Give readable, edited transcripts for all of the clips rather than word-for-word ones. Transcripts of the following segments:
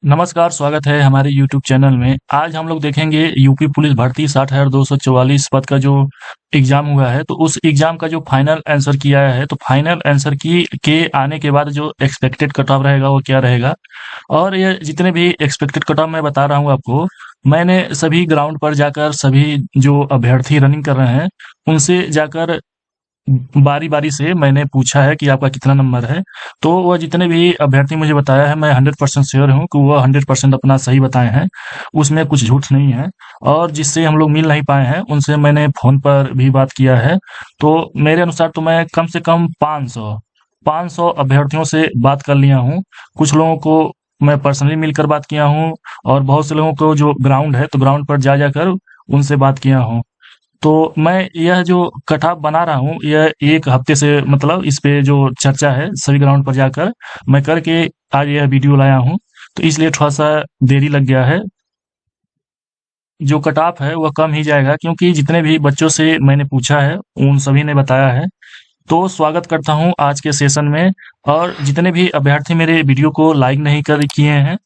नमस्कार, स्वागत है हमारे यूट्यूब चैनल में। आज हम लोग देखेंगे यूपी पुलिस भर्ती 60,244 पद का जो एग्ज़ाम हुआ है, तो उस एग्ज़ाम का जो फाइनल आंसर की आया है, तो फाइनल आंसर की के आने के बाद जो एक्सपेक्टेड कट ऑफ रहेगा वो क्या रहेगा। और ये जितने भी एक्सपेक्टेड कट ऑफ मैं बता रहा हूँ आपको, मैंने सभी ग्राउंड पर जाकर सभी जो अभ्यर्थी रनिंग कर रहे हैं, उनसे जाकर बारी-बारी से मैंने पूछा है कि आपका कितना नंबर है। तो वह जितने भी अभ्यर्थी मुझे बताया है, मैं 100% श्योर हूँ कि वह 100% अपना सही बताए हैं, उसमें कुछ झूठ नहीं है। और जिससे हम लोग मिल नहीं पाए हैं, उनसे मैंने फ़ोन पर भी बात किया है। तो मेरे अनुसार तो मैं कम से कम 500 अभ्यर्थियों से बात कर लिया हूँ। कुछ लोगों को मैं पर्सनली मिलकर बात किया हूँ और बहुत से लोगों को जो ग्राउंड है, तो ग्राउंड पर जा-जाकर उनसे बात किया हूँ। तो मैं यह जो कटऑफ बना रहा हूँ, यह 1 हफ्ते से मतलब इस पे जो चर्चा है सभी ग्राउंड पर जाकर मैं करके आज यह वीडियो लाया हूँ। तो इसलिए थोड़ा-सा देरी लग गया है। जो कटऑफ है वह कम ही जाएगा क्योंकि जितने भी बच्चों से मैंने पूछा है, उन सभी ने बताया है। तो स्वागत करता हूँ आज के सेशन में। और जितने भी अभ्यर्थी मेरे वीडियो को लाइक नहीं कर किए हैं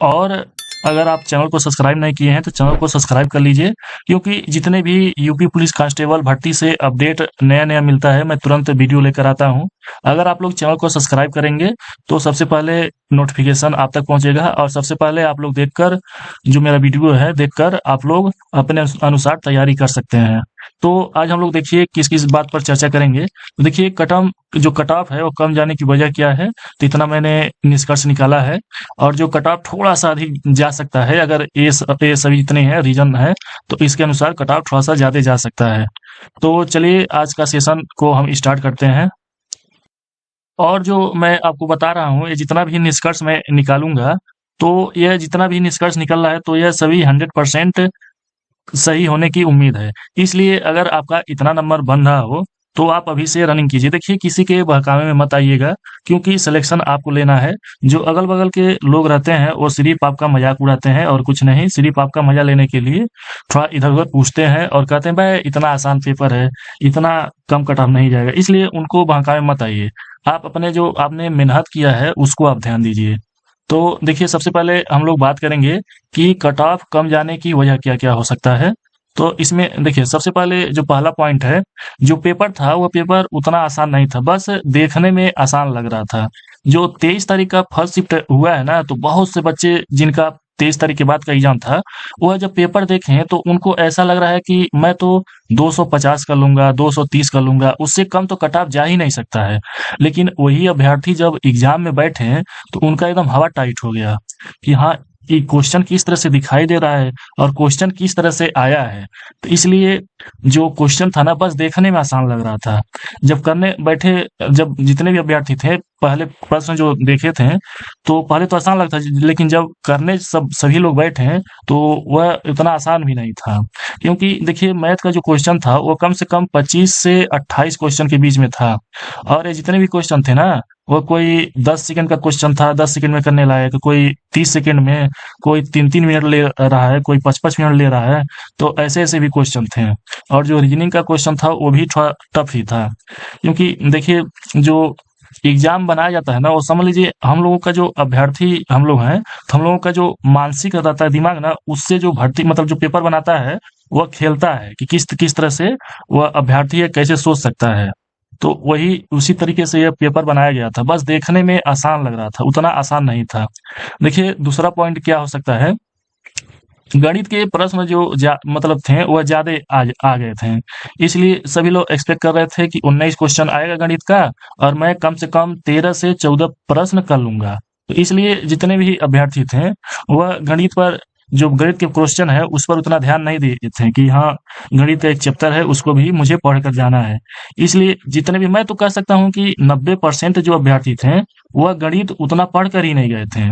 और अगर आप चैनल को सब्सक्राइब नहीं किए हैं तो चैनल को सब्सक्राइब कर लीजिए, क्योंकि जितने भी यूपी पुलिस कांस्टेबल भर्ती से अपडेट नया-नया मिलता है, मैं तुरंत वीडियो लेकर आता हूँ। अगर आप लोग चैनल को सब्सक्राइब करेंगे तो सबसे पहले नोटिफिकेशन आप तक पहुंचेगा और सबसे पहले आप लोग देखकर जो मेरा वीडियो है देखकर आप लोग अपने अनुसार तैयारी कर सकते हैं। तो आज हम लोग देखिए किस किस बात पर चर्चा करेंगे। तो देखिए जो कट ऑफ है वो कम जाने की वजह क्या है, तो इतना मैंने निष्कर्ष निकाला है। और जो कट ऑफ थोड़ा सा अधिक जा सकता है, अगर ये सभी इतने हैं रीजन है, तो इसके अनुसार कट ऑफ थोड़ा सा ज्यादा जा सकता है। तो चलिए आज का सेशन को हम स्टार्ट करते हैं। और जो मैं आपको बता रहा हूँ, ये जितना भी निष्कर्ष मैं निकालूंगा, तो यह जितना भी निष्कर्ष निकल रहा है, तो यह सभी 100% सही होने की उम्मीद है। इसलिए अगर आपका इतना नंबर बन रहा हो, तो आप अभी से रनिंग कीजिए। देखिए किसी के बहकावे में मत आइएगा, क्योंकि सिलेक्शन आपको लेना है। जो अगल-बगल के लोग रहते हैं, वो सिर्फ़ आपका मज़ाक उड़ाते हैं और कुछ नहीं, सिर्फ़ आपका मज़ा लेने के लिए थोड़ा इधर-उधर पूछते हैं और कहते हैं, "भई इतना आसान पेपर है, इतना कम कट ऑफ नहीं जाएगा।" इसलिए उनको बहकावे में मत आइए। आप अपने जो आपने मेहनत किया है, उसको आप ध्यान दीजिए। तो देखिए सबसे पहले हम लोग बात करेंगे कि कट ऑफ कम जाने की वजह क्या-क्या हो सकता है। तो इसमें देखिए सबसे पहले जो पहला पॉइंट है, जो पेपर था वो पेपर उतना आसान नहीं था, बस देखने में आसान लग रहा था। जो 23 तारीख का फर्स्ट शिफ्ट हुआ है ना, तो बहुत से बच्चे जिनका 23 तारीख के बाद का एग्ज़ाम था, वह जब पेपर देखे तो उनको ऐसा लग रहा है कि मैं तो 250 कर लूँगा, 230 कर लूँगा, उससे कम तो कट ऑफ जा ही नहीं सकता है। लेकिन वही अभ्यर्थी जब एग्ज़ाम में बैठे हैं, तो उनका एकदम हवा टाइट हो गया कि हाँ, ये क्वेश्चन किस तरह से दिखाई दे रहा है और क्वेश्चन किस तरह से आया है। तो इसलिए जो क्वेश्चन था ना, बस देखने में आसान लग रहा था। जब करने बैठे, जब जितने भी अभ्यर्थी थे, पहले प्रश्न जो देखे थे, तो पहले तो आसान लगता है, लेकिन जब करने सभी लोग बैठे हैं, तो वह इतना आसान भी नहीं था। क्योंकि देखिए मैथ का जो क्वेश्चन था, वो कम से कम 25 से 28 क्वेश्चन के बीच में था। और ये जितने भी क्वेश्चन थे ना, वो कोई 10 सेकंड का क्वेश्चन था, 10 सेकंड में करने लायक, कोई 30 सेकंड में, कोई 3-3 मिनट ले रहा है, कोई 5-5 मिनट ले रहा है। तो ऐसे-ऐसे भी क्वेश्चन थे। और जो रीजनिंग का क्वेश्चन था, वो भी थोड़ा टफ ही था। क्योंकि देखिए जो एग्ज़ाम बनाया जाता है ना, वो समझ लीजिए हम लोगों का जो अभ्यर्थी हम लोग हैं, तो हम लोगों का जो मानसिक रहता है दिमाग ना, उससे जो भर्ती मतलब जो पेपर बनाता है, वह खेलता है कि किस किस तरह से वह अभ्यर्थी है, कैसे सोच सकता है। तो वही उसी तरीके से यह पेपर बनाया गया था, बस देखने में आसान लग रहा था, उतना आसान नहीं था। देखिए दूसरा पॉइंट क्या हो सकता है, गणित के प्रश्न जो मतलब थे वह ज़्यादा आ गए थे। इसलिए सभी लोग एक्सपेक्ट कर रहे थे कि 19 क्वेश्चन आएगा गणित का और मैं कम से कम 13 से 14 प्रश्न कर लूँगा। तो इसलिए जितने भी अभ्यर्थी थे, वह गणित पर जो गणित के क्वेश्चन है उस पर उतना ध्यान नहीं दिए थे कि हाँ, गणित का एक चैप्टर है उसको भी मुझे पढ़ कर जाना है। इसलिए जितने भी मैं तो कह सकता हूँ कि 90% जो अभ्यर्थी थे, वह गणित उतना पढ़ कर ही नहीं गए थे।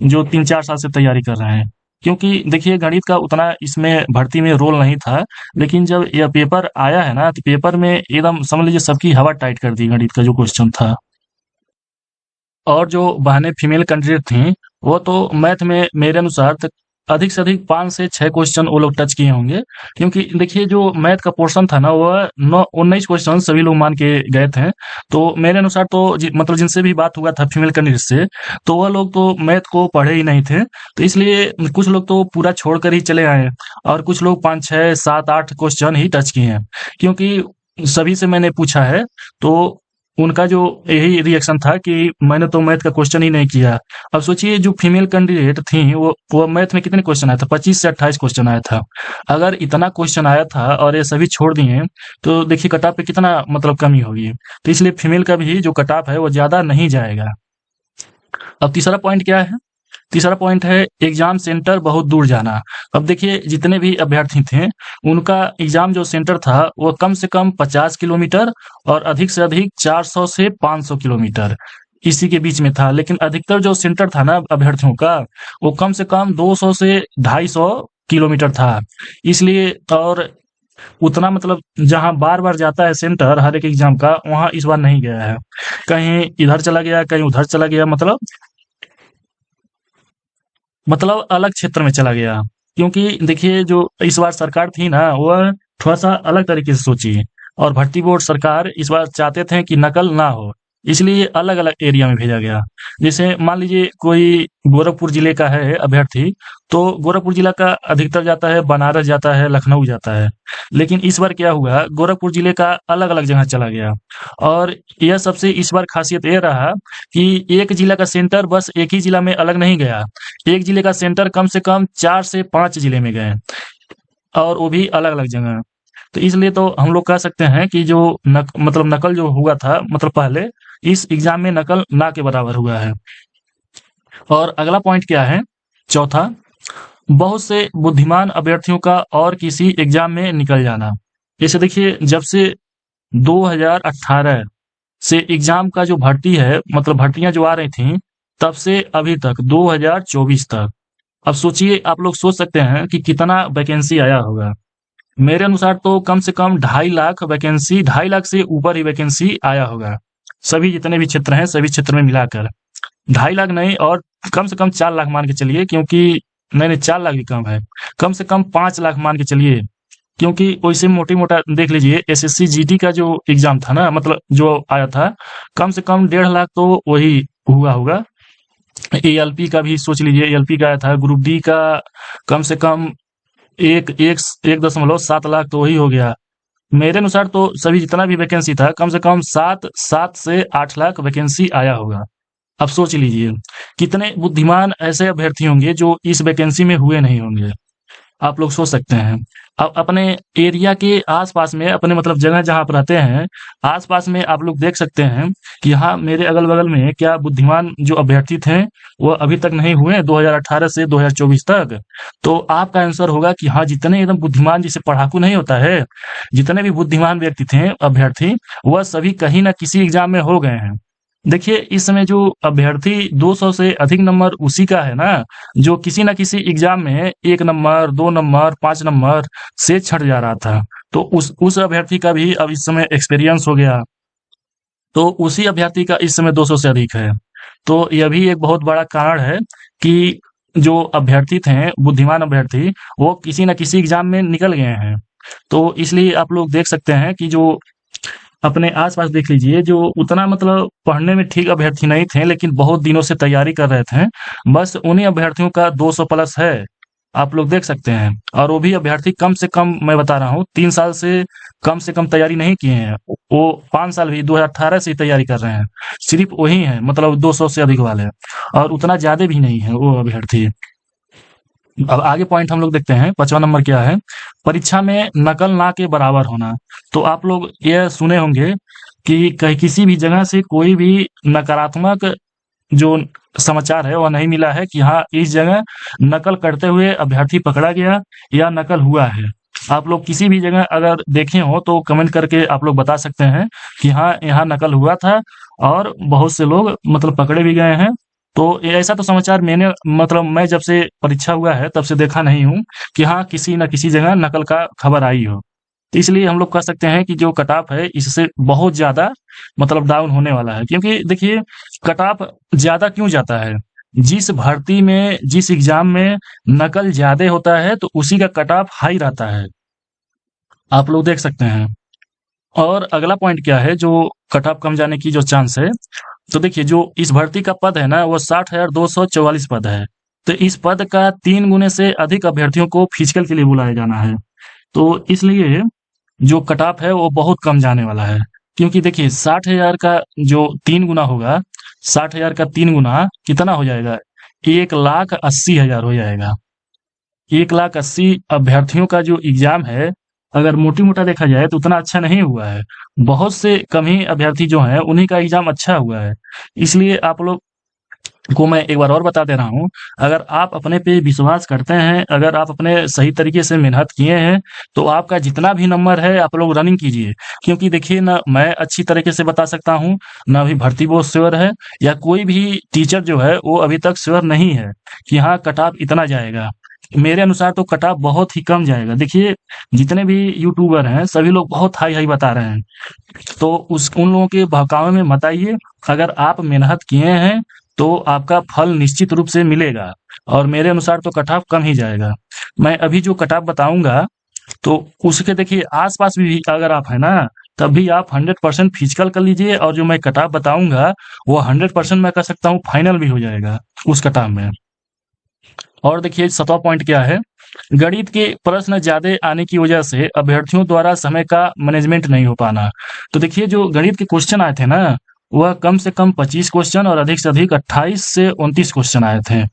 जो 3-4 साल से तैयारी कर रहे हैं। क्योंकि देखिए गणित का उतना इसमें भर्ती में रोल नहीं था, लेकिन जब यह पेपर आया है ना, तो पेपर में एकदम समझ लीजिए सबकी हवा टाइट कर दी गणित का जो क्वेश्चन था। और जो बहनें फीमेल कैंडिडेट थीं, वो तो मैथ में मेरे अनुसार अधिक से अधिक 5 से 6 क्वेश्चन वो लोग टच किए होंगे, क्योंकि देखिए जो मैथ का पोर्शन था ना वह 19 क्वेश्चन सभी लोग मान के गए थे। तो मेरे अनुसार तो मतलब जिनसे भी बात हुआ था फीमेल कैंडिडेट से, तो वह लोग तो मैथ को पढ़े ही नहीं थे, तो इसलिए कुछ लोग तो पूरा छोड़ कर ही चले आए और कुछ लोग 5 6 7 8 क्वेश्चन ही टच किए हैं। क्योंकि सभी से मैंने पूछा है तो उनका जो यही रिएक्शन था कि मैंने तो मैथ का क्वेश्चन ही नहीं किया। अब सोचिए जो फीमेल कैंडिडेट थी वो मैथ में कितने क्वेश्चन आया था, 25 से 28 क्वेश्चन आया था। अगर इतना क्वेश्चन आया था और ये सभी छोड़ दिए तो देखिए कट ऑफ पे कितना मतलब कमी होगी। तो इसलिए फीमेल का भी जो कट ऑफ है वो ज्यादा नहीं जाएगा। अब तीसरा पॉइंट क्या है? तीसरा पॉइंट है एग्जाम सेंटर बहुत दूर जाना। अब देखिए जितने भी अभ्यर्थी थे उनका एग्जाम जो सेंटर था वो कम से कम 50 किलोमीटर और अधिक से अधिक 400 से 500 किलोमीटर इसी के बीच में था। लेकिन अधिकतर जो सेंटर था ना अभ्यर्थियों का वो कम से कम 200 से 250 किलोमीटर था। इसलिए और उतना मतलब जहाँ बार बार जाता है सेंटर हर एक एग्जाम का वहाँ इस बार नहीं गया है। कहीं इधर चला गया कहीं उधर चला गया, मतलब अलग क्षेत्र में चला गया। क्योंकि देखिए जो इस बार सरकार थी ना वह थोड़ा सा अलग तरीके से सोची और भर्ती बोर्ड सरकार इस बार चाहते थे कि नकल ना हो, इसलिए अलग अलग एरिया में भेजा गया। जैसे मान लीजिए कोई गोरखपुर जिले का है अभ्यर्थी, तो गोरखपुर जिला का अधिकतर जाता है, बनारस जाता है, लखनऊ जाता है। लेकिन इस बार क्या हुआ, गोरखपुर जिले का अलग अलग जगह चला गया। और यह सबसे इस बार खासियत ये रहा कि एक जिला का सेंटर बस एक ही जिला में अलग नहीं गया, एक जिले का सेंटर कम से कम 4 से 5 जिले में गए और वो भी अलग-अलग जगह। तो इसलिए तो हम लोग कह सकते हैं कि जो मतलब नकल जो हुआ था मतलब पहले इस एग्जाम में नकल ना के बराबर हुआ है। और अगला पॉइंट क्या है? चौथा, बहुत से बुद्धिमान अभ्यर्थियों का और किसी एग्जाम में निकल जाना। जैसे देखिए जब से 2018 से एग्जाम का जो भर्ती है मतलब भर्तियां जो आ रही थी तब से अभी तक 2024 तक, अब सोचिए आप लोग सोच सकते हैं कि कितना वैकेंसी आया होगा। मेरे अनुसार तो कम से कम 2.5 लाख वैकेंसी, 2.5 लाख से ऊपर ही वैकेंसी आया होगा सभी जितने भी क्षेत्र हैं सभी क्षेत्र में मिलाकर। 2.5 लाख नहीं और कम से कम 4 लाख मान के चलिए, क्योंकि नहीं नहीं 4 लाख भी कम है, कम से कम 5 लाख मान के चलिए। क्योंकि वैसे मोटी मोटा देख लीजिए एसएससी जीडी का जो एग्जाम था ना मतलब जो आया था कम से कम 1.5 लाख तो वही हुआ होगा। एएलपी का भी सोच लीजिए, एएलपी का आया था, ग्रुप डी का कम से कम एक एक 1.7 लाख तो वही हो गया। मेरे अनुसार तो सभी जितना भी वैकेंसी था कम से कम 7 से 8 लाख वैकेंसी आया होगा। अब सोच लीजिए कितने बुद्धिमान ऐसे अभ्यर्थी होंगे जो इस वैकेंसी में हुए नहीं होंगे। आप लोग सोच सकते हैं। अब अपने एरिया के आस-पास में अपने मतलब जगह जहाँ आप रहते हैं, आस-पास में आप लोग देख सकते हैं कि हाँ, मेरे अगल-बगल में क्या बुद्धिमान जो अभ्यर्थी थे, वो अभी तक नहीं हुए 2018 से 2024 तक? तो आपका आंसर होगा कि हाँ, जितने एकदम बुद्धिमान जैसे पढ़ाकू नहीं होता है, जितने भी बुद्धिमान व्यक्ति थे, अभ्यर्थी, वह सभी कहीं न किसी एग्ज़ाम में हो गए हैं। देखिए इस समय जो अभ्यर्थी 200 से अधिक नंबर उसी का है ना, जो किसी न किसी एग्जाम में 1 नंबर, 2 नंबर, 5 नंबर से छँट जा रहा था। तो उस अभ्यर्थी का भी अब इस समय एक्सपीरियंस हो गया, तो उसी अभ्यर्थी का इस समय 200 से अधिक है। तो यह भी एक बहुत बड़ा कारण है कि जो अभ्यर्थी थे, बुद्धिमान अभ्यर्थी, वो किसी न किसी एग्जाम में निकल गए हैं। तो इसलिए आप लोग देख सकते हैं कि जो अपने आस-पास देख लीजिए जो उतना मतलब पढ़ने में ठीक अभ्यर्थी नहीं थे, लेकिन बहुत दिनों से तैयारी कर रहे थे। बस उन्हीं अभ्यर्थियों का 200 प्लस है, आप लोग देख सकते हैं। और वो भी अभ्यर्थी कम से कम मैं बता रहा हूँ 3 साल से कम तैयारी नहीं किए हैं। वो 5 साल भी 2018 से ही तैयारी कर रहे हैं। सिर्फ़ वही हैं मतलब 200 से अधिक वाले और उतना ज़्यादा भी नहीं है वो अभ्यर्थी। अब आगे पॉइंट हम लोग देखते हैं 5वां नंबर क्या है, परीक्षा में नकल ना के बराबर होना। तो आप लोग ये सुने होंगे कि कहीं किसी भी जगह से कोई भी नकारात्मक जो समाचार है वह नहीं मिला है कि हाँ इस जगह नकल करते हुए अभ्यर्थी पकड़ा गया या नकल हुआ है। आप लोग किसी भी जगह अगर देखे हो तो कमेंट करके आप लोग बता सकते हैं कि हाँ यहाँ नकल हुआ था और बहुत से लोग मतलब पकड़े भी गए हैं। तो ऐसा तो समाचार मैंने मतलब मैं जब से परीक्षा हुआ है तब से देखा नहीं हूँ कि हाँ किसी न किसी जगह नकल का खबर आई हो। तो इसलिए हम लोग कह सकते हैं कि जो कट ऑफ है इससे बहुत ज़्यादा मतलब डाउन होने वाला है, क्योंकि देखिए कट ऑफ ज़्यादा क्यों जाता है? जिस भर्ती में, जिस एग्जाम में नकल ज्यादा होता है तो उसी का कट ऑफ हाई रहता है, आप लोग देख सकते हैं। और अगला पॉइंट क्या है, जो कट ऑफ कम जाने की जो चांस है, तो देखिए जो इस भर्ती का पद है ना, वो 60,244 पद है। तो इस पद का 3 गुने से अधिक अभ्यर्थियों को फिजिकल के लिए बुलाया जाना है। तो इसलिए जो कट ऑफ है वो बहुत कम जाने वाला है, क्योंकि देखिए 60,000 का जो 3 गुना होगा, 60,000 का 3 गुना कितना हो जाएगा, 1,80,000 हो जाएगा। 1,80,000 अभ्यर्थियों का जो एग्जाम है, अगर मोटी मोटा देखा जाए तो उतना अच्छा नहीं हुआ है। बहुत से कम ही अभ्यर्थी जो हैं उन्हीं का एग्जाम अच्छा हुआ है। इसलिए आप लोग को मैं एक बार और बता दे रहा हूँ, अगर आप अपने पे विश्वास करते हैं, अगर आप अपने सही तरीके से मेहनत किए हैं, तो आपका जितना भी नंबर है आप लोग रनिंग कीजिए। क्योंकि देखिए ना, मैं अच्छी तरीके से बता सकता हूँ, ना अभी भर्ती बोर्ड श्योर है, या कोई भी टीचर जो है वो अभी तक श्योर नहीं है कि हाँ कट ऑफ इतना जाएगा। मेरे अनुसार तो कट ऑफ बहुत ही कम जाएगा। देखिए जितने भी यूट्यूबर हैं सभी लोग बहुत हाई हाई बता रहे हैं, तो उस उन लोगों के बहकावे में मत आइए। अगर आप मेहनत किए हैं तो आपका फल निश्चित रूप से मिलेगा, और मेरे अनुसार तो कट ऑफ कम ही जाएगा। मैं अभी जो कट ऑफ बताऊंगा तो उसके देखिए आसपास भी अगर आप है ना, तब भी आप 100% फिजिकल कर लीजिए, और जो मैं कट ऑफ बताऊंगा वो 100% मैं कह सकता हूँ फाइनल भी हो जाएगा उस कट ऑफ में। और देखिए 7वां पॉइंट क्या है, गणित के प्रश्न ज्यादा आने की वजह से अभ्यर्थियों द्वारा समय का मैनेजमेंट नहीं हो पाना। तो देखिए जो गणित के क्वेश्चन आए थे ना, वह कम से कम 25 क्वेश्चन और अधिक से अधिक 28 से 29 क्वेश्चन आए थे।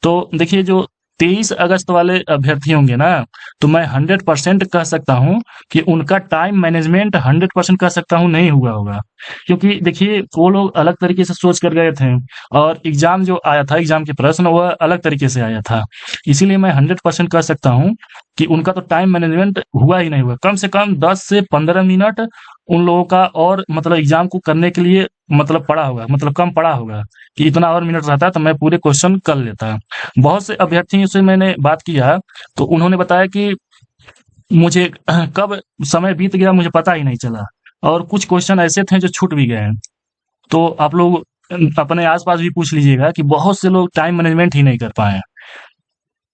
तो देखिए जो 23 अगस्त वाले अभ्यर्थी होंगे ना, तो मैं 100% कह सकता हूँ कि उनका टाइम मैनेजमेंट 100% कह सकता हूँ नहीं हुआ होगा। क्योंकि देखिए वो लोग अलग तरीके से सोच कर गए थे, और एग्जाम जो आया था, एग्जाम के प्रश्न वह अलग तरीके से आया था। इसीलिए मैं 100% कह सकता हूँ कि उनका तो टाइम मैनेजमेंट हुआ ही नहीं हुआ। कम से कम 10 से 15 मिनट उन लोगों का और मतलब एग्जाम को करने के लिए मतलब पड़ा होगा, मतलब कम पड़ा होगा, कि इतना और मिनट रहता तो मैं पूरे क्वेश्चन कर लेता। बहुत से अभ्यर्थियों से मैंने बात किया तो उन्होंने बताया कि मुझे कब समय बीत गया मुझे पता ही नहीं चला, और कुछ क्वेश्चन ऐसे थे जो छूट भी गए। तो आप लोग अपने आसपास भी पूछ लीजिएगा कि बहुत से लोग टाइम मैनेजमेंट ही नहीं कर पाए।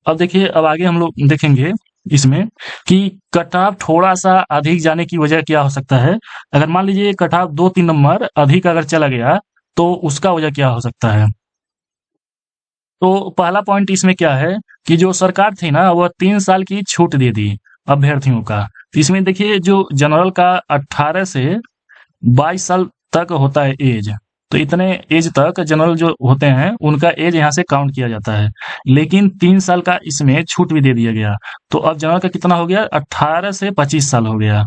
अब देखिए, अब आगे हम लोग देखेंगे इसमें कि कट ऑफ थोड़ा सा अधिक जाने की वजह क्या हो सकता है। अगर मान लीजिए कट ऑफ 2-3 नंबर अधिक अगर चला गया तो उसका वजह क्या हो सकता है। तो पहला पॉइंट इसमें क्या है कि जो सरकार थी ना, वह 3 साल की छूट दे दी अभ्यर्थियों का। तो इसमें देखिए जो जनरल का 18 से 22 साल तक होता है एज, तो इतने एज तक जनरल जो होते हैं उनका एज यहाँ से काउंट किया जाता है। लेकिन 3 साल का इसमें छूट भी दे दिया गया, तो अब जनरल का कितना हो गया, 18 से 25 साल हो गया।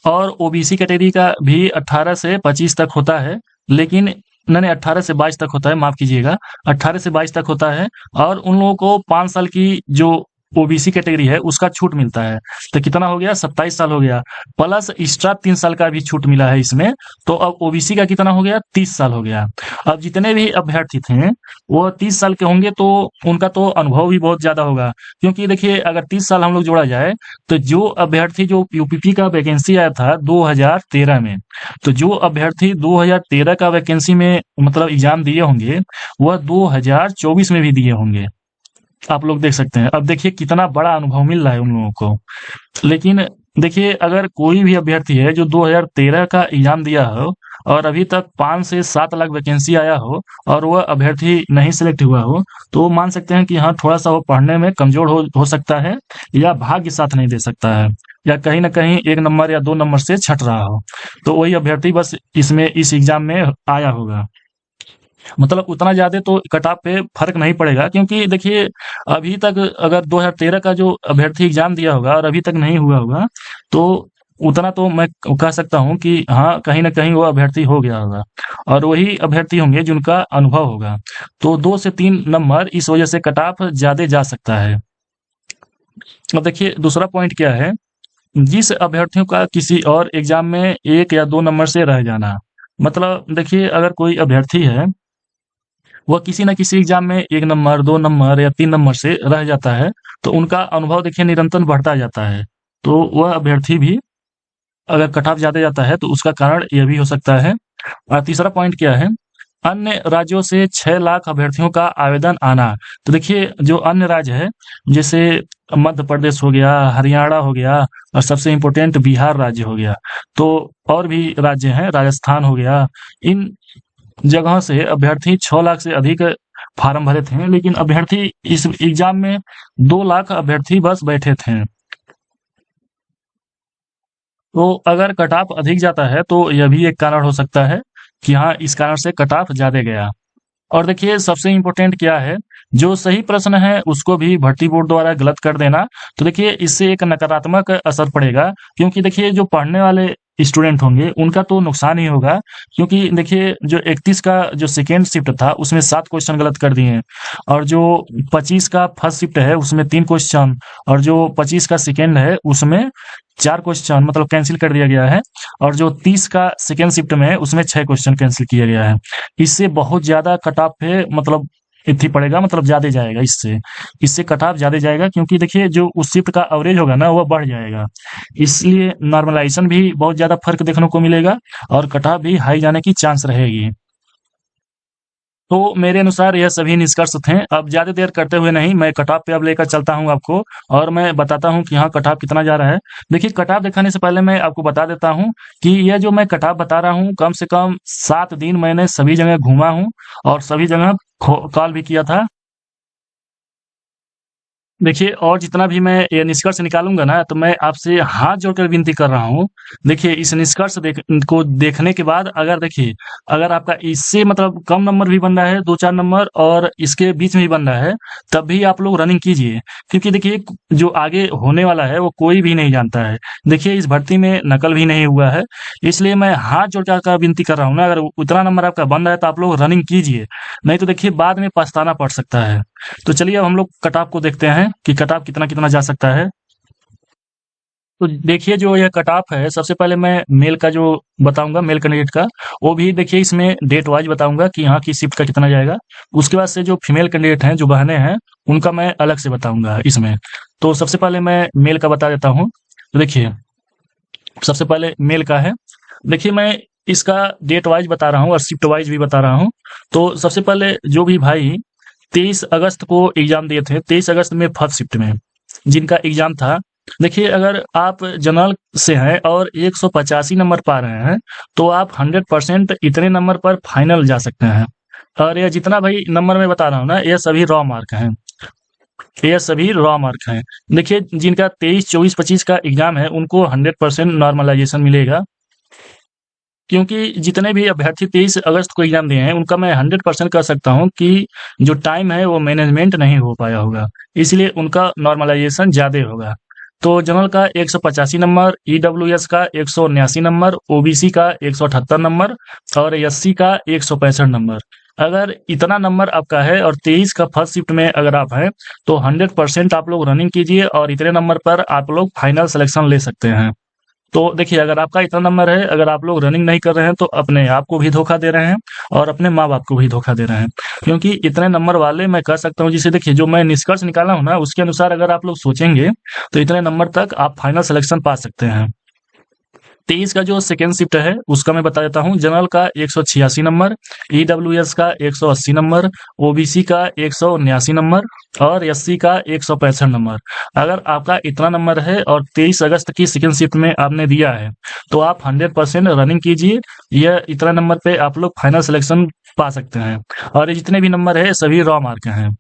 और ओबीसी कैटेगरी का भी 18 से 25 तक होता है, लेकिन नहीं नहीं 18 से 22 तक होता है, माफ कीजिएगा, 18 से 22 तक होता है। और उन लोगों को 5 साल की जो ओबीसी कैटेगरी है उसका छूट मिलता है। तो कितना हो गया, 27 साल हो गया, प्लस एक्स्ट्रा 3 साल का भी छूट मिला है इसमें। तो अब ओबीसी का कितना हो गया, 30 साल हो गया। अब जितने भी अभ्यर्थी थे वो 30 साल के होंगे, तो उनका तो अनुभव भी बहुत ज्यादा होगा। क्योंकि देखिए अगर 30 साल हम लोग जोड़ा जाए, तो जो अभ्यर्थी जो यूपीपी का वैकेंसी आया था 2013 में, तो जो अभ्यर्थी 2013 का वैकेंसी में मतलब एग्जाम दिए होंगे, वह 2024 में भी दिए होंगे। आप लोग देख सकते हैं, अब देखिए कितना बड़ा अनुभव मिल रहा है उन लोगों को। लेकिन देखिए अगर कोई भी अभ्यर्थी है जो 2013 का एग्जाम दिया हो और अभी तक 5 से 7 लाख वैकेंसी आया हो, और वह अभ्यर्थी नहीं सिलेक्ट हुआ हो, तो वो मान सकते हैं कि हाँ थोड़ा सा वो पढ़ने में कमजोर हो सकता है, या भाग्य साथ नहीं दे सकता है, या कहीं ना कहीं 1 नंबर या 2 नंबर से छट रहा हो। तो वही अभ्यर्थी बस इसमें इस एग्जाम में आया होगा। मतलब उतना ज्यादा तो कट ऑफ पे फर्क नहीं पड़ेगा, क्योंकि देखिए अभी तक अगर 2013 का जो अभ्यर्थी एग्जाम दिया होगा और अभी तक नहीं हुआ होगा, तो उतना तो मैं कह सकता हूँ कि हाँ कहीं ना कहीं वो अभ्यर्थी हो गया होगा, और वही अभ्यर्थी होंगे जिनका अनुभव होगा। तो 2 से 3 नंबर इस वजह से कट ऑफ ज्यादा जा सकता है। अब देखिए दूसरा पॉइंट क्या है, जिस अभ्यर्थियों का किसी और एग्जाम में 1 या 2 नंबर से रह जाना। मतलब देखिए अगर कोई अभ्यर्थी है, वह किसी न किसी एग्जाम में 1 नंबर, 2 नंबर या 3 नंबर से रह जाता है, तो उनका अनुभव देखिए निरंतर बढ़ता जाता है। तो वह अभ्यर्थी भी अगर कट ऑफ ज्यादा जाता है तो उसका कारण यह भी हो सकता है। और तीसरा पॉइंट क्या है अन्य राज्यों से 6 लाख अभ्यर्थियों का आवेदन आना। तो देखिए जो अन्य राज्य है, जैसे मध्य प्रदेश हो गया, हरियाणा हो गया और सबसे इम्पोर्टेंट बिहार राज्य हो गया। तो और भी राज्य हैं, राजस्थान हो गया, इन जगहों से अभ्यर्थी 6 लाख से अधिक फार्म भरे थे, लेकिन अभ्यर्थी इस एग्जाम में 2 लाख अभ्यर्थी बस बैठे थे। तो अगर कट ऑफ अधिक जाता है तो यह भी एक कारण हो सकता है कि हाँ, इस कारण से कट ऑफ ज़्यादा गया। और देखिए सबसे इम्पोर्टेंट क्या है, जो सही प्रश्न है उसको भी भर्ती बोर्ड द्वारा गलत कर देना। तो देखिए इससे एक नकारात्मक असर पड़ेगा, क्योंकि देखिए जो पढ़ने वाले स्टूडेंट होंगे उनका तो नुकसान ही होगा, क्योंकि देखिए जो 31 का जो सेकेंड शिफ्ट था उसमें 7 क्वेश्चन गलत कर दिए हैं, और जो 25 का फर्स्ट शिफ्ट है उसमें 3 क्वेश्चन, और जो 25 का सेकेंड है उसमें 4 क्वेश्चन मतलब कैंसिल कर दिया गया है, और जो 30 का सेकेंड शिफ्ट में है उसमें 6 क्वेश्चन कैंसिल किया गया है। इससे बहुत ज़्यादा कट ऑफ पे मतलब इथी पड़ेगा, मतलब ज़्यादा जाएगा, इससे कट ऑफ ज़्यादा जाएगा, क्योंकि देखिए जो उस शिफ्ट का एवरेज होगा ना वो बढ़ जाएगा। इसलिए नॉर्मलाइजेशन भी बहुत ज़्यादा फर्क देखने को मिलेगा और कट ऑफ भी हाई जाने की चांस रहेगी। तो मेरे अनुसार यह सभी निष्कर्ष थे। अब ज़्यादा देर करते हुए नहीं, मैं कट ऑफ पे अब लेकर चलता हूँ आपको, और मैं बताता हूँ कि हाँ कट ऑफ कितना जा रहा है। देखिए कट ऑफ दिखाने से पहले मैं आपको बता देता हूँ कि यह जो मैं कट ऑफ बता रहा हूँ, कम से कम 7 दिन मैंने सभी जगह घूमा हूँ और सभी जगह कॉल भी किया था। देखिए और जितना भी मैं ये निष्कर्ष निकालूँगा ना, तो मैं आपसे हाथ जोड़कर विनती कर रहा हूँ। देखिए इस निष्कर्ष को देखने के बाद अगर देखिए, अगर आपका इससे मतलब कम नंबर भी बन रहा है, 2-4 नंबर, और इसके बीच में भी बन रहा है, तब भी आप लोग रनिंग कीजिए। क्योंकि देखिए जो आगे होने वाला है वो कोई भी नहीं जानता है। देखिए इस भर्ती में नकल भी नहीं हुआ है, इसलिए मैं हाथ जोड़कर विनती कर रहा हूँ ना, अगर उतना नंबर आपका बन रहा है तो आप लोग रनिंग कीजिए, नहीं तो देखिए बाद में पछताना पड़ सकता है। तो चलिए अब हम लोग कट ऑफ को देखते हैं कि कट ऑफ कितना कितना जा सकता है। तो देखिए जो यह कट ऑफ है, सबसे पहले मैं मेल का जो बताऊंगा, मेल कैंडिडेट का, वो भी देखिए इसमें डेट वाइज बताऊंगा कि यहाँ की शिफ्ट का कितना जाएगा। उसके बाद से जो फीमेल कैंडिडेट हैं, जो बहनें हैं, उनका मैं अलग से बताऊंगा इसमें। तो सबसे पहले मैं मेल का बता देता हूँ। तो देखिए सबसे पहले मेल का है। देखिए मैं इसका डेट वाइज बता रहा हूँ और शिफ्ट वाइज भी बता रहा हूँ। तो सबसे पहले जो भी भाई 23 अगस्त को एग्जाम दिए थे, 23 अगस्त में फर्स्ट शिफ्ट में जिनका एग्जाम था, देखिए अगर आप जनरल से हैं और 185 नंबर पा रहे हैं, तो आप 100% इतने नंबर पर फाइनल जा सकते हैं। और ये जितना भाई नंबर मैं बता रहा हूँ ना, ये सभी रॉ मार्क हैं, ये सभी रॉ मार्क हैं। देखिए जिनका 23, 24, 25 का एग्जाम है उनको 100% नॉर्मलाइजेशन मिलेगा, क्योंकि जितने भी अभ्यर्थी 23 अगस्त को एग्जाम दिए हैं उनका मैं 100% कह सकता हूं कि जो टाइम है वो मैनेजमेंट नहीं हो पाया होगा, इसलिए उनका नॉर्मलाइजेशन ज़्यादा होगा। तो जनरल का 185 नंबर, ईडब्ल्यूएस का 179 नंबर, ओबीसी का 178 नंबर और एससी का 165 नंबर। अगर इतना नंबर आपका है और 23 का फर्स्ट शिफ्ट में अगर आप हैं, तो 100% आप लोग रनिंग कीजिए और इतने नंबर पर आप लोग फाइनल सिलेक्शन ले सकते हैं। तो देखिए अगर आपका इतना नंबर है, अगर आप लोग रनिंग नहीं कर रहे हैं, तो अपने आप को भी धोखा दे रहे हैं और अपने माँ बाप को भी धोखा दे रहे हैं, क्योंकि इतने नंबर वाले मैं कह सकता हूँ, जिसे देखिए जो मैं निष्कर्ष निकाला हूँ ना, उसके अनुसार अगर आप लोग सोचेंगे तो इतने नंबर तक आप फाइनल सिलेक्शन पा सकते हैं। 23 का जो सेकेंड शिफ्ट है उसका मैं बता देता हूँ। जनरल का 186 नंबर, ईडब्ल्यूएस का 180 नंबर, ओबीसी का 179 नंबर और एससी का 165 नंबर। अगर आपका इतना नंबर है और 23 अगस्त की सेकेंड शिफ्ट में आपने दिया है, तो आप 100% रनिंग कीजिए। यह इतना नंबर पे आप लोग फाइनल सिलेक्शन पा सकते हैं, और ये जितने भी नंबर है सभी रॉ मार्क हैं।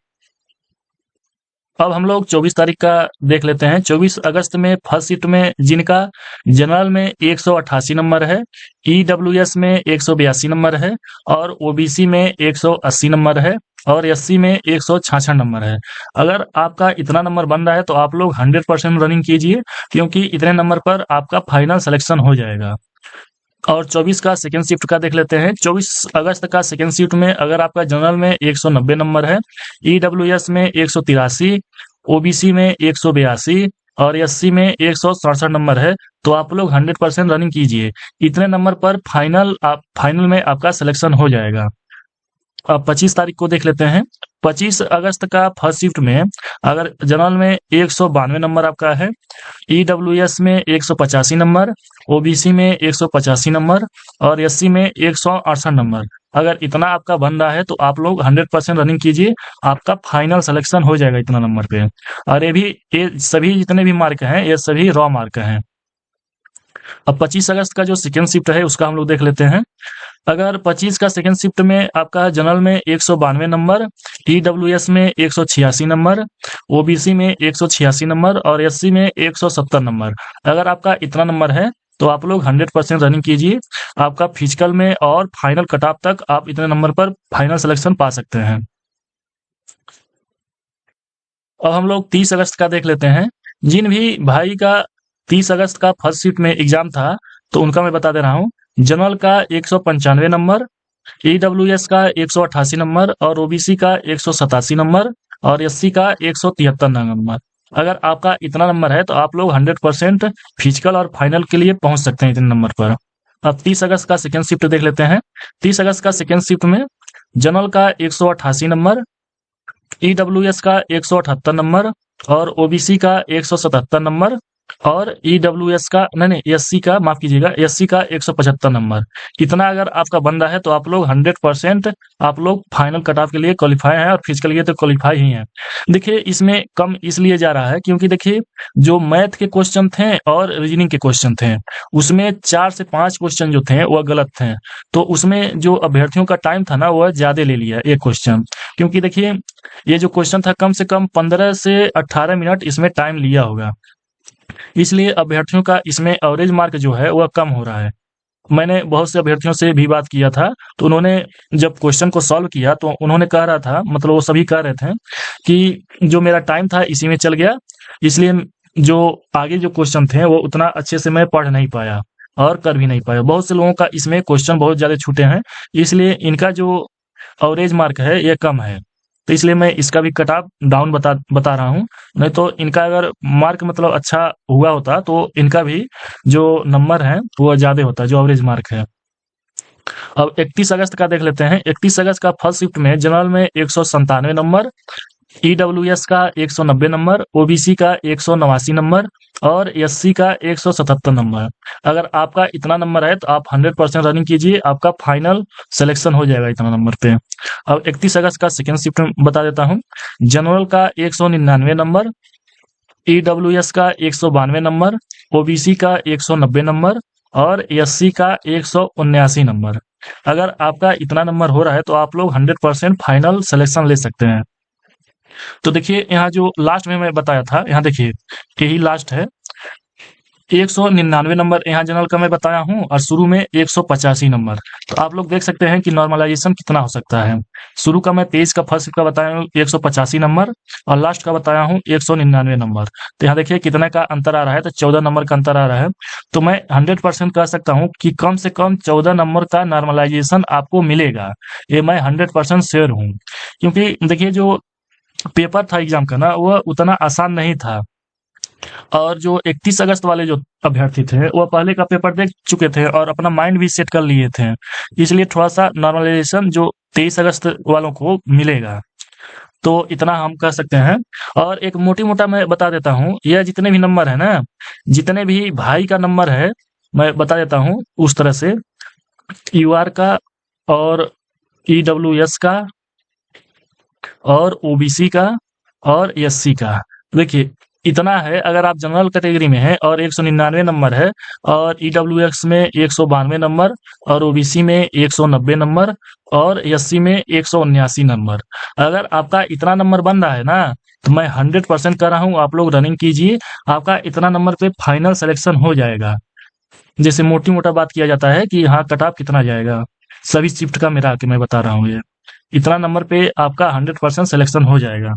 अब हम लोग 24 तारीख का देख लेते हैं। 24 अगस्त में फर्स्ट शिफ्ट में जिनका जनरल में 188 नंबर है, ईडब्ल्यूएस में 182 नंबर है और ओबीसी में 180 नंबर है और एससी में 166 नंबर है। अगर आपका इतना नंबर बन रहा है तो आप लोग 100% रनिंग कीजिए, क्योंकि इतने नंबर पर आपका फाइनल सिलेक्शन हो जाएगा। और 24 का सेकेंड शिफ्ट का देख लेते हैं। 24 अगस्त का सेकेंड शिफ्ट में अगर आपका जनरल में 190 नंबर है, ईडब्ल्यूएस में 183, ओबीसी में 182 और एससी में 167 नंबर है, तो आप लोग 100% रनिंग कीजिए। इतने नंबर पर फाइनल में आपका सिलेक्शन हो जाएगा। अब 25 तारीख को देख लेते हैं। 25 अगस्त का फर्स्ट शिफ्ट में अगर जनरल में 192 नंबर आपका है, ईडब्ल्यूएस में 185 नंबर, ओबीसी में 185 नंबर और एससी में 168 नंबर। अगर इतना आपका बन रहा है तो आप लोग 100% रनिंग कीजिए, आपका फाइनल सिलेक्शन हो जाएगा इतना नंबर पे। और ये सभी जितने भी मार्क हैं ये सभी रॉ मार्क हैं। अब 25 अगस्त का जो सेकेंड शिफ्ट है उसका हम लोग देख लेते हैं। अगर 25 का सेकेंड शिफ्ट में आपका जनरल में 192 नंबर, ईडब्ल्यूएस में 186 नंबर, ओबीसी में 186 नंबर और एससी में 170 नंबर। अगर आपका इतना नंबर है तो आप लोग 100% रनिंग कीजिए, आपका फिजिकल में और फाइनल कट ऑफ तक आप इतने नंबर पर फाइनल सिलेक्शन पा सकते हैं। अब हम लोग 30 अगस्त का देख लेते हैं। जिन भी भाई का 30 अगस्त का फर्स्ट शिफ्ट में एग्जाम था तो उनका मैं बता दे रहा हूँ। जनरल का 195 नंबर, ईडब्ल्यूएस का 188 नंबर और ओबीसी का 187 नंबर और एससी का 173 नंबर। अगर आपका इतना नंबर है तो आप लोग 100% फिजिकल और फाइनल के लिए पहुंच सकते हैं इतने नंबर पर। अब 30 अगस्त का सेकेंड शिफ्ट देख लेते हैं। 30 अगस्त का सेकेंड शिफ्ट में जनरल का 188 नंबर, ईडब्ल्यूएस का 178 नंबर और ओबीसी का 177 नंबर और ईडब्ल्यूएस का नहीं एससी का माफ कीजिएगा एससी का 175 नंबर। इतना अगर आपका बन रहा है तो आप लोग 100% आप लोग फाइनल कट ऑफ के लिए क्वालिफाई हैं और फिजिकल के लिए तो क्वालिफाई ही हैं। देखिए इसमें कम इसलिए जा रहा है क्योंकि देखिए जो मैथ के क्वेश्चन थे और रीजनिंग के क्वेश्चन थे उसमें 4 से 5 क्वेश्चन जो थे वह गलत थे, तो उसमें जो अभ्यर्थियों का टाइम था ना वह ज्यादा ले लिया एक क्वेश्चन। क्योंकि देखिए ये जो क्वेश्चन था कम से कम 15 से 18 मिनट इसमें टाइम लिया होगा, इसलिए अभ्यर्थियों का इसमें एवरेज मार्क जो है वह कम हो रहा है। मैंने बहुत से अभ्यर्थियों से भी बात किया था तो उन्होंने जब क्वेश्चन को सॉल्व किया तो उन्होंने कह रहा था, मतलब वो सभी कह रहे थे कि जो मेरा टाइम था इसी में चल गया, इसलिए जो आगे जो क्वेश्चन थे वो उतना अच्छे से मैं पढ़ नहीं पाया और कर भी नहीं पाया। बहुत से लोगों का इसमें क्वेश्चन बहुत ज्यादा छूटे हैं, इसलिए इनका जो एवरेज मार्क है ये कम है, तो इसलिए मैं इसका भी कट ऑफ डाउन बता रहा हूँ। नहीं तो इनका अगर मार्क मतलब अच्छा हुआ होता तो इनका भी जो नंबर है वो ज्यादा होता जो एवरेज मार्क है। अब 31 अगस्त का देख लेते हैं। 31 अगस्त का फर्स्ट शिफ्ट में जनरल में 197 नंबर, ईडब्ल्यूएस का 190 नंबर, ओबीसी का 189 नंबर और एससी का 177 नंबर। अगर आपका इतना नंबर है तो आप 100% रनिंग कीजिए, आपका फाइनल सिलेक्शन हो जाएगा इतना नंबर पे। अब 31 अगस्त का सेकेंड शिफ्ट बता देता हूँ। जनरल का 199 नंबर, ईडब्ल्यूएस का 192 नंबर, ओबीसी का 190 नंबर और एससी का 179 नंबर। अगर आपका इतना नंबर हो रहा है तो आप लोग 100% फाइनल सिलेक्शन ले सकते हैं। तो देखिए यहाँ जो लास्ट में मैं बताया था, यहाँ देखिए यही लास्ट है। 199 नंबर यहाँ जनरल का मैं बताया हूँ और शुरू में 185 नंबर। तो आप लोग देख सकते हैं कि नॉर्मलाइजेशन कितना हो सकता है। शुरू का मैं 23 का फर्स्ट का बताया हूँ 185 नंबर और लास्ट का बताया हूँ 199 नंबर। तो यहाँ देखिए कितने का अंतर आ रहा है, तो 14 नंबर का अंतर आ रहा है। तो मैं 100% कह सकता हूँ कि कम से कम 14 नंबर का नॉर्मलाइजेशन आपको मिलेगा, ये मैं 100% श्योर हूँ। क्योंकि देखिए जो पेपर था एग्जाम का ना वह उतना आसान नहीं था, और जो 31 अगस्त वाले जो अभ्यर्थी थे वह पहले का पेपर देख चुके थे और अपना माइंड भी सेट कर लिए थे, इसलिए थोड़ा सा नॉर्मलाइजेशन जो 23 अगस्त वालों को मिलेगा, तो इतना हम कह सकते हैं। और एक मोटी मोटा मैं बता देता हूँ, यह जितने भी नंबर है ना, जितने भी भाई का नंबर है मैं बता देता हूँ उस तरह से, यूआर का और ईडब्ल्यूएस का और ओबीसी का और एससी का। देखिए इतना है, अगर आप जनरल कैटेगरी में हैं और 199 नंबर है और ईडब्ल्यूएस में 192 नंबर और ओबीसी में 190 नंबर और एससी में 179 नंबर, अगर आपका इतना नंबर बन रहा है ना तो मैं 100% कर रहा हूँ आप लोग रनिंग कीजिए, आपका इतना नंबर पे फाइनल सिलेक्शन हो जाएगा। जैसे मोटी मोटा बात किया जाता है कि हाँ कट ऑफ कितना जाएगा, सभी शिफ्ट का मिला के मैं बता रहा हूँ, ये इतना नंबर पे आपका 100% सिलेक्शन हो जाएगा।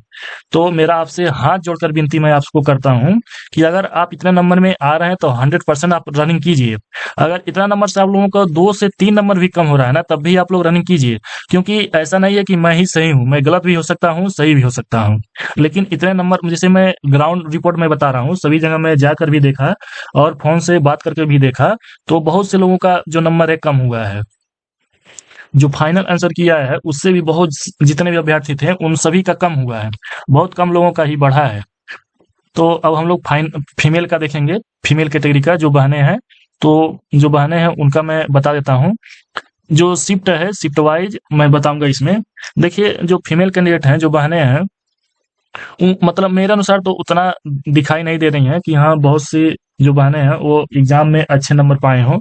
तो मेरा आपसे हाथ जोड़कर विनती मैं आपको करता हूँ कि अगर आप इतने नंबर में आ रहे हैं तो 100% आप रनिंग कीजिए। अगर इतना नंबर से आप लोगों का 2 से 3 नंबर भी कम हो रहा है ना तब भी आप लोग रनिंग कीजिए, क्योंकि ऐसा नहीं है कि मैं ही सही हूँ, मैं गलत भी हो सकता हूँ सही भी हो सकता हूँ। लेकिन इतने नंबर जैसे मैं ग्राउंड रिपोर्ट में बता रहा हूँ, सभी जगह मैं जाकर भी देखा और फोन से बात करके भी देखा, तो बहुत से लोगों का जो नंबर है कम हुआ है। जो फाइनल आंसर किया है उससे भी बहुत, जितने भी अभ्यर्थी थे उन सभी का कम हुआ है, बहुत कम लोगों का ही बढ़ा है। तो अब हम लोग फीमेल का देखेंगे, फीमेल कैटेगरी का जो बहनें हैं, तो जो बहनें हैं उनका मैं बता देता हूँ। जो शिफ्ट है, शिफ्ट वाइज मैं बताऊंगा इसमें। देखिए जो फीमेल कैंडिडेट हैं, जो बहनें हैं, मतलब मेरे अनुसार तो उतना दिखाई नहीं दे रही हैं कि हाँ बहुत सी जो बहनें हैं वो एग्जाम में अच्छे नंबर पाए हों।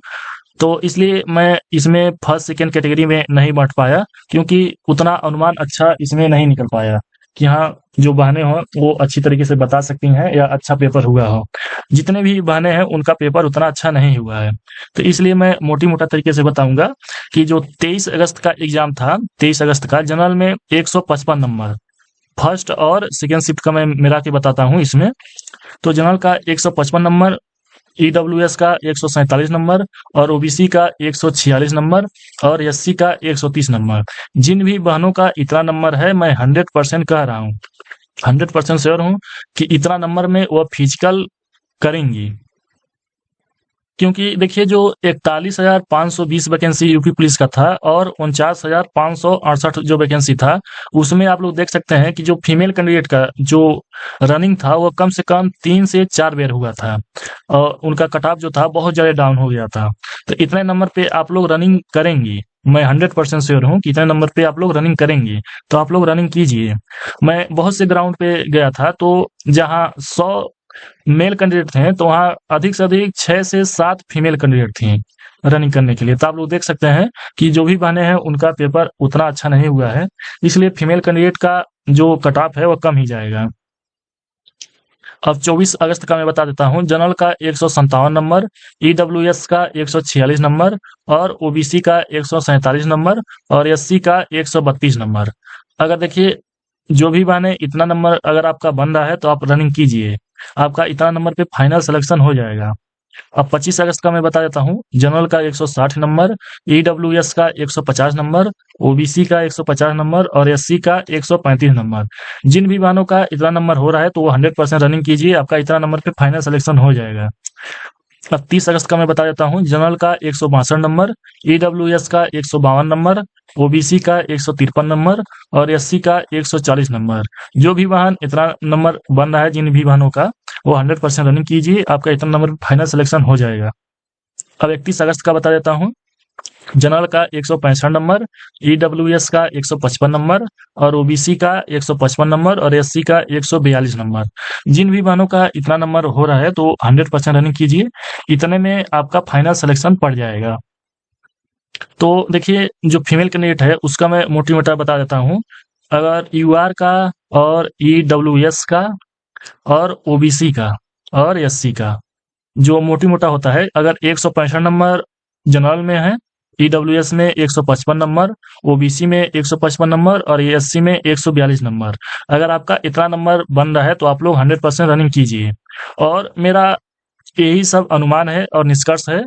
तो इसलिए मैं इसमें फर्स्ट सेकंड कैटेगरी में नहीं बांट पाया, क्योंकि उतना अनुमान अच्छा इसमें नहीं निकल पाया कि हाँ जो बहनें हों वो अच्छी तरीके से बता सकती हैं या अच्छा पेपर हुआ हो। जितने भी बहनें हैं उनका पेपर उतना अच्छा नहीं हुआ है। तो इसलिए मैं मोटी मोटा तरीके से बताऊंगा कि जो 23 अगस्त का एग्जाम था, 23 अगस्त का जनरल में 155 नंबर, फर्स्ट और सेकंड शिफ्ट का मैं मिला के बताता हूँ इसमें। तो जनरल का 155 नंबर, ईडब्ल्यूएस का 147 नंबर और ओबीसी का 146 नंबर और एससी का 130 नंबर। जिन भी बहनों का इतना नंबर है, मैं 100% कह रहा हूँ, 100% श्योर हूँ कि इतना नंबर में वह फिजिकल करेंगी। क्योंकि देखिए जो 41,520 वैकेंसी यूपी पुलिस का था और 49,568 जो वैकेंसी था, उसमें आप लोग देख सकते हैं कि जो फीमेल कैंडिडेट का जो रनिंग था वो कम से कम 3 से 4 बार हुआ था और उनका कट ऑफ जो था बहुत ज़्यादा डाउन हो गया था। तो इतने नंबर पे आप लोग रनिंग करेंगी, मैं 100% श्योर हूँ कि इतने नंबर पे आप लोग रनिंग करेंगी, तो आप लोग रनिंग कीजिए। मैं बहुत से ग्राउंड पे गया था, तो जहाँ 100 मेल कैंडिडेट थे तो वहाँ अधिक से अधिक 6 से 7 फीमेल कैंडिडेट थी रनिंग करने के लिए। तो आप लोग देख सकते हैं कि जो भी बहनें हैं उनका पेपर उतना अच्छा नहीं हुआ है, इसलिए फीमेल कैंडिडेट का जो कट ऑफ है वो कम ही जाएगा। अब 24 अगस्त का मैं बता देता हूँ। जनरल का 157 नंबर, ईडब्ल्यूएस का 146 नंबर और ओबीसी का 147 नंबर और एससी का 132 नंबर। अगर देखिए जो भी बहनें इतना नंबर अगर आपका बन रहा है तो आप रनिंग कीजिए, आपका इतना नंबर पे फाइनल सिलेक्शन हो जाएगा। अब 25 अगस्त का मैं बता देता हूँ। जनरल का 160 नंबर, ईडब्ल्यूएस का 150 नंबर, ओबीसी का 150 नंबर और एससी का 135 नंबर। जिन भी बहनों का इतना नंबर हो रहा है तो वो 100% रनिंग कीजिए, आपका इतना नंबर पे फाइनल सिलेक्शन हो जाएगा। अब 30 अगस्त का मैं बता देता हूँ। जनरल का 162 नंबर, ईडब्ल्यूएस का 152 नंबर, ओबीसी का 153 नंबर और एससी का 140 नंबर। जो भी वाहन इतना नंबर बन रहा है, जिन भी वाहनों का, वो 100% रनिंग कीजिए, आपका इतना नंबर फाइनल सिलेक्शन हो जाएगा। अब 31 अगस्त का बता देता हूँ। जनरल का 165 नंबर, ईडब्ल्यूएस का 155 नंबर और ओबीसी का 155 नंबर और एससी का 142 नंबर। जिन भी बहनों का इतना नंबर हो रहा है तो 100% रनिंग कीजिए, इतने में आपका फाइनल सिलेक्शन पड़ जाएगा। तो देखिए जो फीमेल कैंडिडेट है उसका मैं मोटी मोटा बता देता हूँ। अगर यूआर का और ईडब्ल्यूएस का और ओबीसी का और एससी का जो मोटी मोटा होता है, अगर 165 नंबर जनरल में है, ईडब्ल्यूएस में 155 नंबर, ओबीसी में 155 नंबर और एससी में 142 नंबर। अगर आपका इतना नंबर बन रहा है तो आप लोग 100% रनिंग कीजिए। और मेरा यही सब अनुमान है और निष्कर्ष है।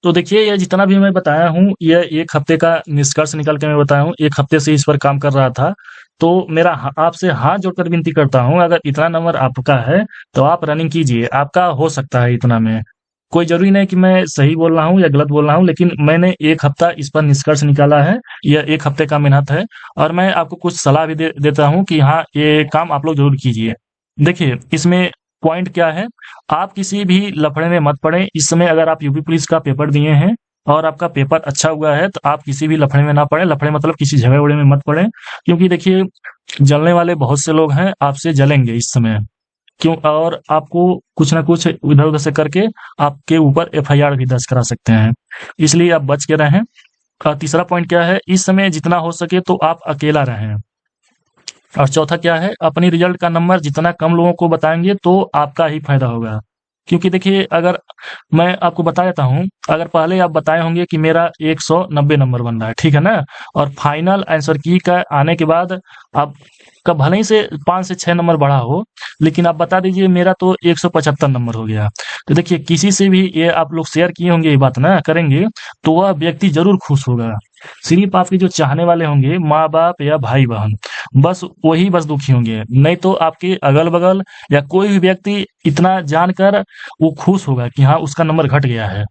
तो देखिए ये जितना भी मैं बताया हूँ, ये 1 हफ्ते का निष्कर्ष निकाल के मैं बताया हूँ, 1 हफ्ते से इस पर काम कर रहा था। तो मेरा आपसे हाथ जोड़कर विनती करता हूँ, अगर इतना नंबर आपका है तो आप रनिंग कीजिए, आपका हो सकता है इतना में। कोई ज़रूरी नहीं कि मैं सही बोल रहा हूँ या गलत बोल रहा हूँ, लेकिन मैंने 1 हफ्ता इस पर निष्कर्ष निकाला है, यह 1 हफ्ते का मेहनत है और मैं आपको कुछ सलाह भी देता हूँ कि हाँ, ये काम आप लोग ज़रूर कीजिए। देखिए, इसमें पॉइंट क्या है, आप किसी भी लफड़े में मत पड़ें। इस समय अगर आप यूपी पुलिस का पेपर दिए हैं और आपका पेपर अच्छा हुआ है, तो आप किसी भी लफड़े में ना पड़ें। लफड़े मतलब किसी झगड़े-वगड़े में मत पड़ें, क्योंकि देखिए जलने वाले बहुत से लोग हैं, आपसे जलेंगे इस समय। क्यों? और आपको कुछ ना कुछ इधर-उधर से करके आपके ऊपर एफआईआर भी दर्ज करा सकते हैं। इसलिए आप बच के रहें। तीसरा पॉइंट क्या है, इस समय जितना हो सके तो आप अकेला रहें। और चौथा क्या है, अपनी रिजल्ट का नंबर जितना कम लोगों को बताएंगे तो आपका ही फायदा होगा। क्योंकि देखिए अगर मैं आपको बता देता हूँ, अगर पहले आप बताए होंगे कि मेरा 190 नंबर बन रहा है, ठीक है ना, और फाइनल आंसर की का आने के बाद आपका भले ही से 5 से 6 नंबर बढ़ा हो, लेकिन आप बता दीजिए मेरा तो 175 नंबर हो गया। तो देखिए किसी से भी ये आप लोग शेयर किए होंगे, ये बात ना करेंगे, तो वह व्यक्ति जरूर खुश होगा। सिर्फ आपके जो चाहने वाले होंगे, माँ बाप या भाई बहन, बस वही बस दुखी होंगे, नहीं तो आपके अगल-बगल या कोई भी व्यक्ति इतना जानकर वो खुश होगा कि हाँ, उसका नंबर घट गया है।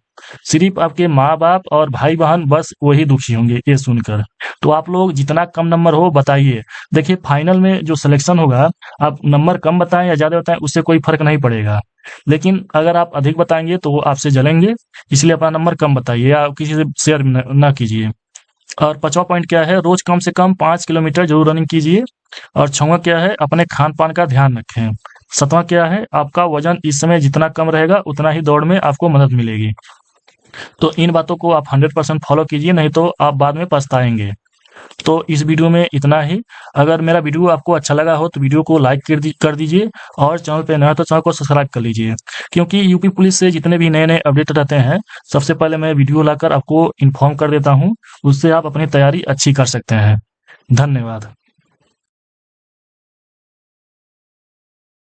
सिर्फ़ आपके माँ-बाप और भाई-बहन बस वही दुखी होंगे ये सुनकर। तो आप लोग जितना कम नंबर हो बताइए। देखिए फाइनल में जो सिलेक्शन होगा, आप नंबर कम बताएँ या ज़्यादा बताएँ उससे कोई फ़र्क नहीं पड़ेगा। लेकिन अगर आप अधिक बताएँगे तो वो आपसे जलेंगे, इसलिए अपना नंबर कम बताइए या किसी से शेयर ना कीजिए। और 5वां पॉइंट क्या है, रोज कम से कम 5 किलोमीटर जरूर रनिंग कीजिए। और 6वां क्या है, अपने खान-पान का ध्यान रखें। 7वां क्या है, आपका वजन इस समय जितना कम रहेगा उतना ही दौड़ में आपको मदद मिलेगी। तो इन बातों को आप 100% फॉलो कीजिए, नहीं तो आप बाद में पछताएँगे। तो इस वीडियो में इतना ही। अगर मेरा वीडियो आपको अच्छा लगा हो तो वीडियो को लाइक कर दीजिए और चैनल पे नया हो तो चैनल को सब्सक्राइब कर लीजिए, क्योंकि यूपी पुलिस से जितने भी नए-नए अपडेट रहते हैं, सबसे पहले मैं वीडियो लाकर आपको इन्फॉर्म कर देता हूँ। उससे आप अपनी तैयारी अच्छी कर सकते हैं। धन्यवाद।